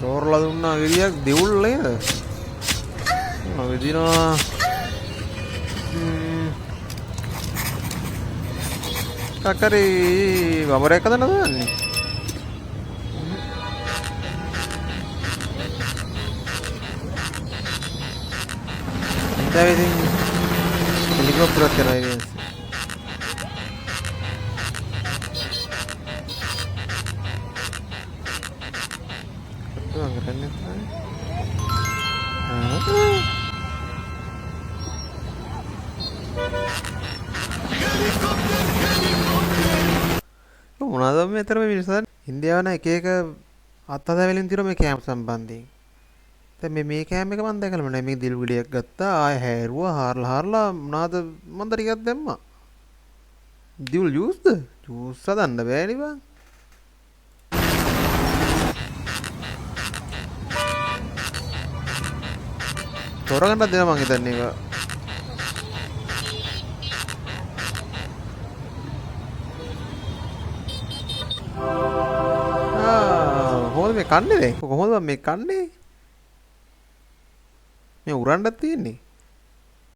තෝරලා දුන්නා ගෙඩියක් දෙවුල් නේද? විදිනවා. කකරේ වමරයක් හදන්න දාන්නේ. දැන් ඉතින් හෙලිකොප්ටරයක් කරා ඉතින්. කොහොමද කරන්නේ තාම? මොනවද මෙතන මේ මිනිස්සුන් ඉන්දියාව න එක එක අත්හදාවලින් තියන මේ කැම්ප් සම්බන්ධයෙන්. දැන් මේ කැම්ප් එක මම දැකලා නැහැ. මේ දිල් ගෙඩියක් ගත්තා ආය හැරුවා හාරලා මොනවද මන්ද ටිකක් දැම්මා. දිල් ජූස්ද? ජූස් හදන්න බෑනේ බං. තොරගන්න දෙනවා මං හිතන්නේ ඒක. කොහොමද මේ කන්නේ? කොහොමද මේ කන්නේ? මේ උරන්නත් තියෙන්නේ.